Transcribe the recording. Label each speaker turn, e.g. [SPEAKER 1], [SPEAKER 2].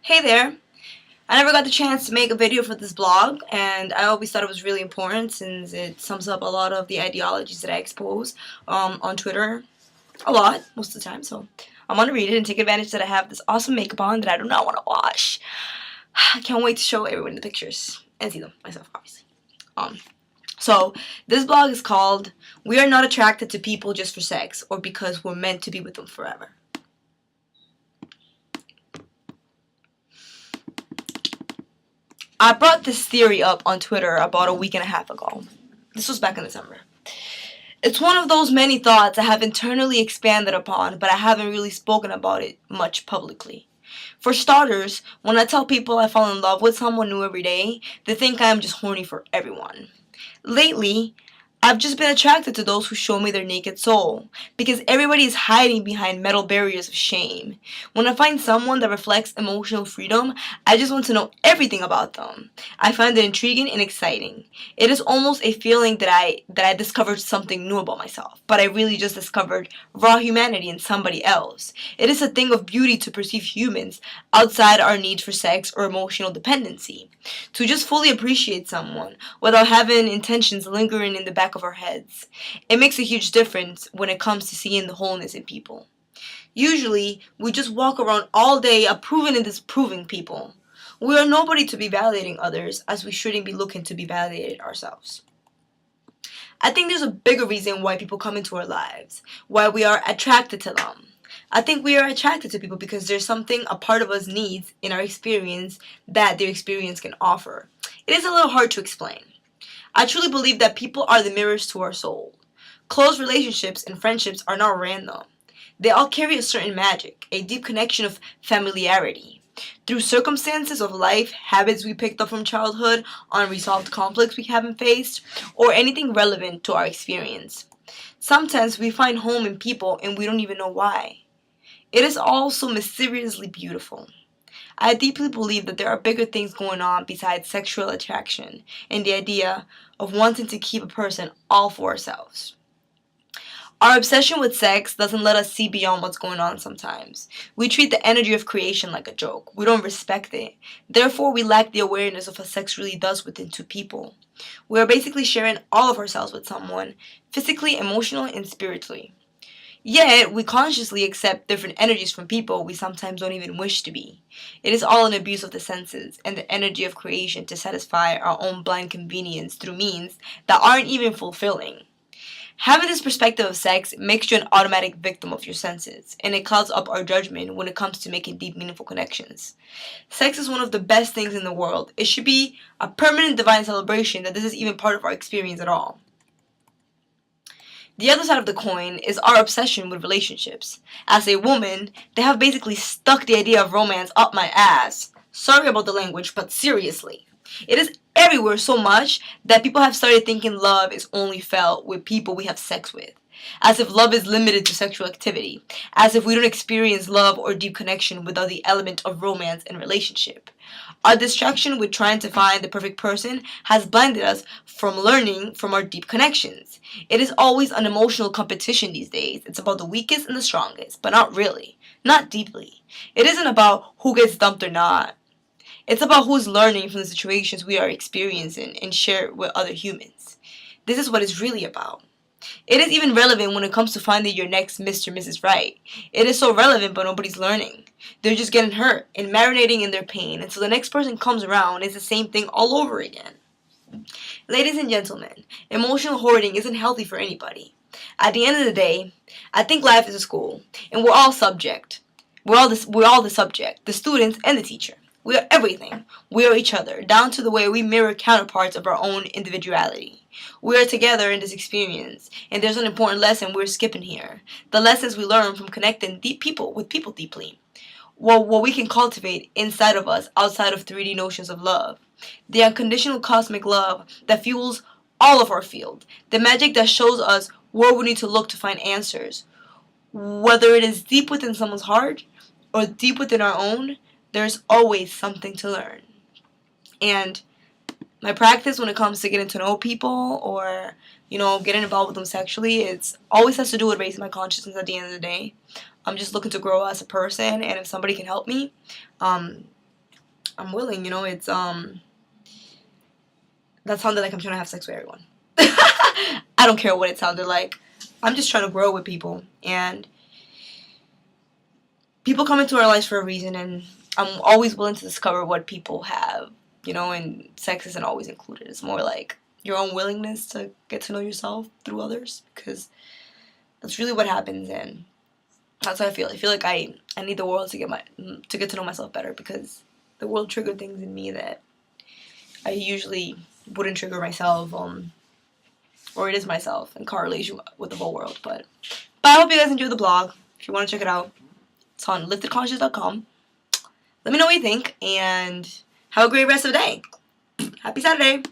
[SPEAKER 1] Hey there! I never got the chance to make a video for this blog, and I always thought it was really important since it sums up a lot of the ideologies that I expose on Twitter a lot, most of the time. So I'm gonna read it and take advantage that I have this awesome makeup on that I do not want to wash. I can't wait to show everyone the pictures and see them myself, obviously. So this blog is called "We Are Not Attracted to People Just for Sex or Because We're Meant to Be with Them Forever." I brought this theory up on Twitter about a week and a half ago. This was back in December. It's one of those many thoughts I have internally expanded upon, but I haven't really spoken about it much publicly. For starters, when I tell people I fall in love with someone new every day, they think I am just horny for everyone. Lately, I've just been attracted to those who show me their naked soul, because everybody is hiding behind metal barriers of shame. When I find someone that reflects emotional freedom, I just want to know everything about them. I find it intriguing and exciting. It is almost a feeling that I discovered something new about myself, but I really just discovered raw humanity in somebody else. It is a thing of beauty to perceive humans outside our need for sex or emotional dependency. To just fully appreciate someone without having intentions lingering in the back of our heads. It makes a huge difference when it comes to seeing the wholeness in people. Usually, we just walk around all day approving and disapproving people. We are nobody to be validating others, as we shouldn't be looking to be validated ourselves. I think there's a bigger reason why people come into our lives, why we are attracted to them. I think we are attracted to people because there's something a part of us needs in our experience that their experience can offer. It is a little hard to explain. I truly believe that people are the mirrors to our soul. Close relationships and friendships are not random. They all carry a certain magic, a deep connection of familiarity. Through circumstances of life, habits we picked up from childhood, unresolved conflicts we haven't faced, or anything relevant to our experience. Sometimes we find home in people and we don't even know why. It is all so mysteriously beautiful. I deeply believe that there are bigger things going on besides sexual attraction and the idea of wanting to keep a person all for ourselves. Our obsession with sex doesn't let us see beyond what's going on sometimes. We treat the energy of creation like a joke. We don't respect it. Therefore, we lack the awareness of what sex really does within two people. We are basically sharing all of ourselves with someone, physically, emotionally, and spiritually. Yet, we consciously accept different energies from people we sometimes don't even wish to be. It is all an abuse of the senses and the energy of creation to satisfy our own blind convenience through means that aren't even fulfilling. Having this perspective of sex makes you an automatic victim of your senses, and it clouds up our judgment when it comes to making deep, meaningful connections. Sex is one of the best things in the world. It should be a permanent divine celebration that this is even part of our experience at all. The other side of the coin is our obsession with relationships. As a woman, they have basically stuck the idea of romance up my ass. Sorry about the language, but seriously. It is everywhere so much that people have started thinking love is only felt with people we have sex with. As if love is limited to sexual activity. As if we don't experience love or deep connection without the element of romance and relationship. Our distraction with trying to find the perfect person has blinded us from learning from our deep connections. It is always an emotional competition these days. It's about the weakest and the strongest, but not really. Not deeply. It isn't about who gets dumped or not. It's about who's learning from the situations we are experiencing and share with other humans. This is what it's really about. It is even relevant when it comes to finding your next Mr. or Mrs. Right. It is so relevant, but nobody's learning. They're just getting hurt and marinating in their pain until the next person comes around. It's the same thing all over again. Ladies and gentlemen, emotional hoarding isn't healthy for anybody. At the end of the day, I think life is a school, and we're all subject. We're all the subject, the students and the teacher. We are everything. We are each other, down to the way we mirror counterparts of our own individuality. We are together in this experience, and there's an important lesson we're skipping here. The lessons we learn from connecting deep people with people deeply. What we can cultivate inside of us outside of 3D notions of love. The unconditional cosmic love that fuels all of our field. The magic that shows us where we need to look to find answers. Whether it is deep within someone's heart or deep within our own, there's always something to learn. And my practice when it comes to getting to know people or, getting involved with them sexually, it's always has to do with raising my consciousness at the end of the day. I'm just looking to grow as a person, and if somebody can help me, I'm willing, you know, it's that sounded like I'm trying to have sex with everyone. I don't care what it sounded like. I'm just trying to grow with people, and people come into our lives for a reason, and I'm always willing to discover what people have, you know, and sex isn't always included. It's more like your own willingness to get to know yourself through others, because that's really what happens, and that's how I feel. I feel like I need the world to get to know myself better, because the world triggered things in me that I usually wouldn't trigger myself, or it is myself in correlation with the whole world. But I hope you guys enjoyed the blog. If you want to check it out, it's on liftedconscious.com. Let me know what you think, and have a great rest of the day. Happy Saturday.